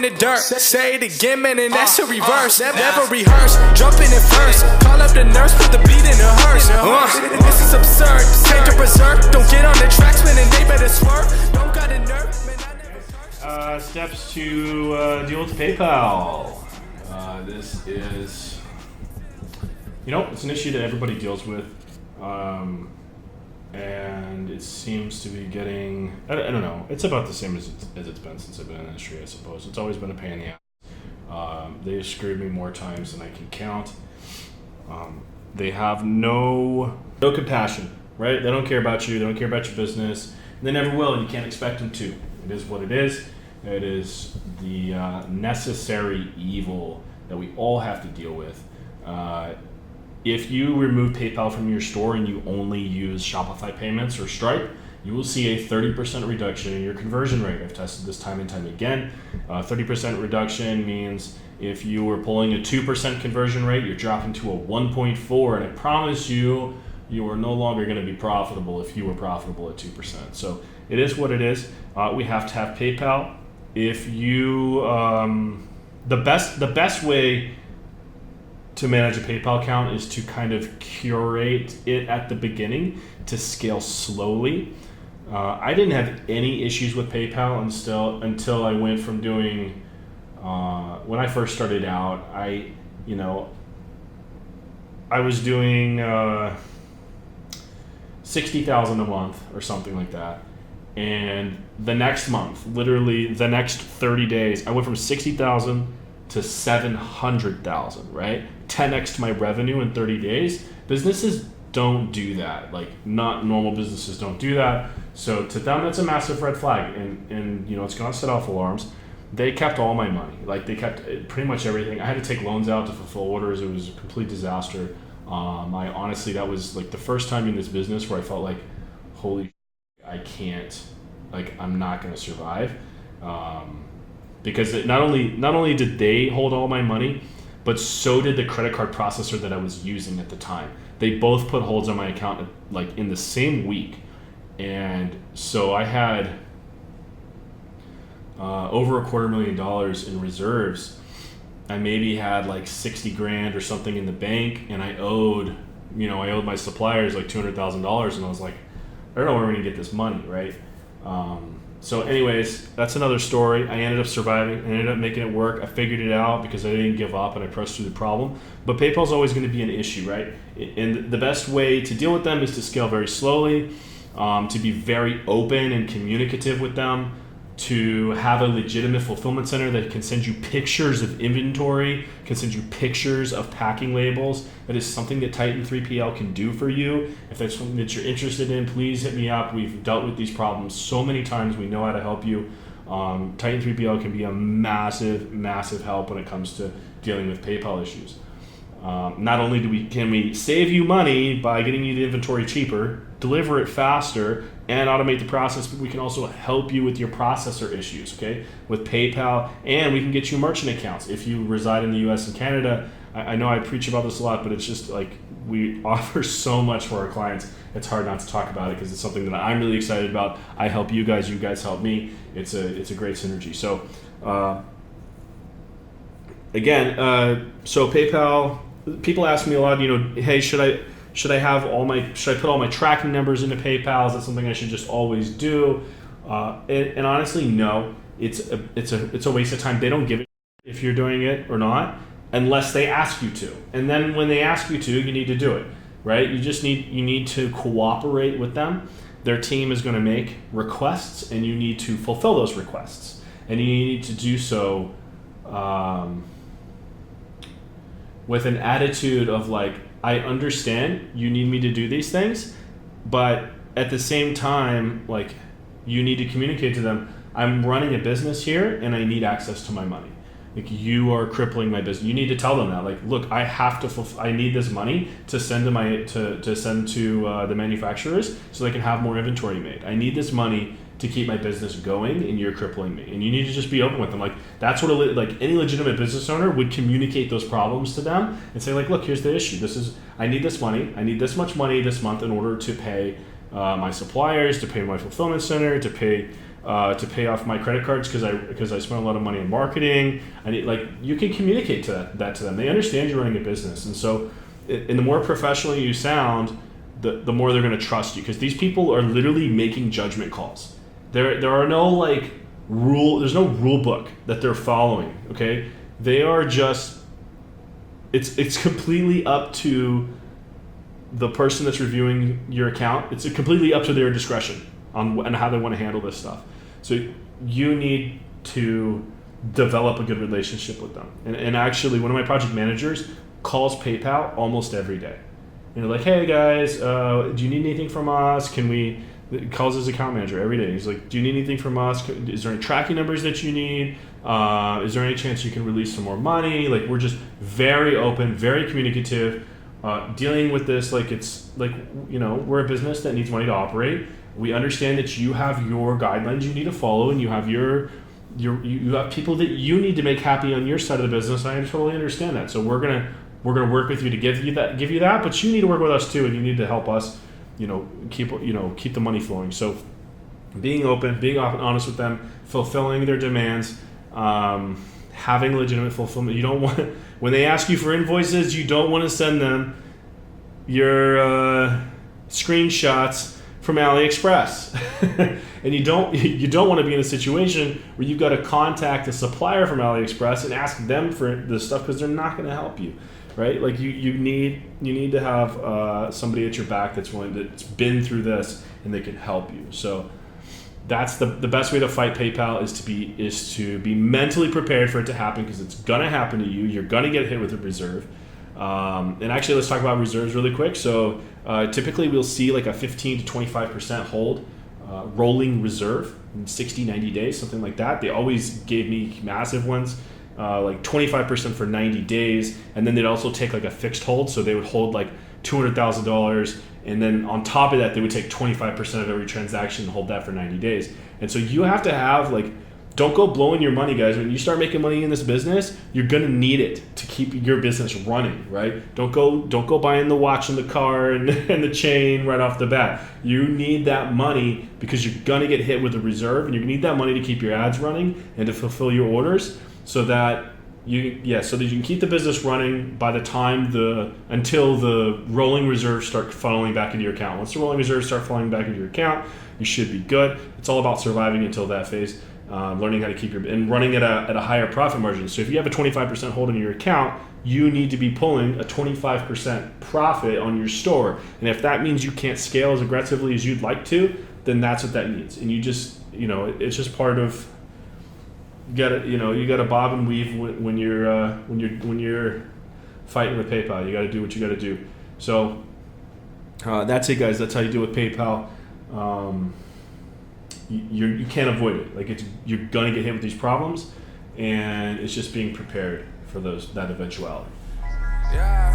in the dirt. Say it again, man, and that's a reverse. Never rehearse, jumping in first. Call up the nurse, put the beat in the hearse. This is absurd, change to berserk. Don't get on the tracks, man, and they better swerve. Don't got a nerve, man, I never steps to deal with PayPal. This is, it's an issue that everybody deals with. And it seems to be getting, I don't know, it's about the same as it's been since I've been in the industry, I suppose. It's always been a pain in the ass. They've screwed me more times than I can count. They have no compassion, right? They don't care about you. They don't care about your business. And they never will, and you can't expect them to. It is what it is. It is the necessary evil that we all have to deal with. If you remove PayPal from your store and you only use Shopify payments or Stripe, you will see a 30% reduction in your conversion rate. I've tested this time and time again. 30% reduction means if you were pulling a 2% conversion rate, you're dropping to a 1.4, and I promise you, you are no longer going to be profitable if you were profitable at 2%. So it is what it is. We have to have PayPal. If you, the best way to manage a PayPal account is to kind of curate it at the beginning to scale slowly. I didn't have any issues with PayPal until I went from doing, when I first started out, I was doing $60,000 a month or something like that. And the next month, literally the next 30 days, I went from 60,000 to 700,000, right? 10x to my revenue in 30 days. Businesses don't do that. Like, not normal businesses don't do that. So to them, that's a massive red flag, and it's gonna set off alarms. They kept all my money. Like, they kept pretty much everything. I had to take loans out to fulfill orders. It was a complete disaster. I honestly, that was like the first time in this business where I felt like, holy, I can't, like, I'm not gonna survive. Because not only did they hold all my money, but so did the credit card processor that I was using at the time. They both put holds on my account like in the same week. And so I had over $250,000 in reserves. I maybe had like 60 grand or something in the bank, and I owed my suppliers like $200,000, and I was like, I don't know where we're gonna get this money, right? So anyways, that's another story. I ended up surviving. I ended up making it work. I figured it out because I didn't give up and I pressed through the problem. But PayPal's always going to be an issue, right? And the best way to deal with them is to scale very slowly, to be very open and communicative with them, to have a legitimate fulfillment center that can send you pictures of inventory, can send you pictures of packing labels. That is something that Titan 3PL can do for you. If that's something that you're interested in, please hit me up. We've dealt with these problems so many times. We know how to help you. Titan 3PL can be a massive, massive help when it comes to dealing with PayPal issues. Not only can we save you money by getting you the inventory cheaper, deliver it faster, and automate the process, but we can also help you with your processor issues, okay? With PayPal, and we can get you merchant accounts. If you reside in the US and Canada, I know I preach about this a lot, but it's just like we offer so much for our clients. It's hard not to talk about it because it's something that I'm really excited about. I help you guys help me. It's a great synergy. So so PayPal, people ask me a lot, hey, should I put all my tracking numbers into PayPal? Is that something I should just always do? And honestly, no. It's a waste of time. They don't give it if you're doing it or not, unless they ask you to. And then when they ask you to, you need to do it, right? You need to cooperate with them. Their team is going to make requests, and you need to fulfill those requests. And you need to do so with an attitude of like, I understand you need me to do these things, but at the same time, like, you need to communicate to them, I'm running a business here and I need access to my money. Like, you are crippling my business. You need to tell them that. Like, look, I have to. I need this money to send to the manufacturers so they can have more inventory made. I need this money to keep my business going, and you're crippling me. And you need to just be open with them. Like, that's what any legitimate business owner would communicate those problems to them and say, like, look, here's the issue. I need this money. I need this much money this month in order to pay my suppliers, to pay my fulfillment center, to pay to pay off my credit cards because I spent a lot of money on marketing. I need, like, you can communicate that to them. They understand you're running a business, and so and the more professional you sound, the more they're going to trust you, because these people are literally making judgment calls. There are no like there's no rule book that they're following. Okay, they are just. It's completely up to the person that's reviewing your account. It's completely up to their discretion on how they want to handle this stuff. So you need to develop a good relationship with them. And actually, one of my project managers calls PayPal almost every day. You know, like, hey guys, do you need anything from us? Calls his account manager every day. He's like, do you need anything from us? Is there any tracking numbers that you need? Is there any chance you can release some more money? Like, we're just very open, very communicative, dealing with this like it's like, you know, we're a business that needs money to operate. We understand that you have your guidelines you need to follow, and you have you have people that you need to make happy on your side of the business. I totally understand that. So we're gonna work with you to give you that, but you need to work with us too, and you need to help us, keep the money flowing. So being open, being honest with them, fulfilling their demands, having legitimate fulfillment. You don't want, when they ask you for invoices, you don't want to send them your screenshots from AliExpress. And you don't want to be in a situation where you've got to contact a supplier from AliExpress and ask them for this stuff, because they're not going to help you, right? Like you need to have somebody at your back that's been through this and they can help you. So that's the best way to fight PayPal is to be mentally prepared for it to happen, because it's gonna happen to you. You're gonna get hit with a reserve. And actually, let's talk about reserves really quick. So typically we'll see like a 15 to 25% hold, rolling reserve in 60, 90 days, something like that. They always gave me massive ones, like 25% for 90 days. And then they'd also take like a fixed hold. So they would hold like $200,000. And then on top of that, they would take 25% of every transaction and hold that for 90 days. And so you have to have don't go blowing your money, guys. When you start making money in this business, you're gonna need it to keep your business running, right? Don't go buying the watch and the car and the chain right off the bat. You need that money because you're gonna get hit with a reserve, and you need that money to keep your ads running and to fulfill your orders, so that you can keep the business running by the time until the rolling reserves start funneling back into your account. Once the rolling reserves start funneling back into your account, you should be good. It's all about surviving until that phase. Learning how to keep and running at a higher profit margin. So if you have a 25% hold in your account, you need to be pulling a 25% profit on your store. And if that means you can't scale as aggressively as you'd like to, then that's what that means. And you just, it's just part of, you gotta bob and weave when you're fighting with PayPal. You gotta do what you gotta do. So that's it, guys. That's how you deal with PayPal. You can't avoid it. You're gonna get hit with these problems, and it's just being prepared for that eventuality. Yeah.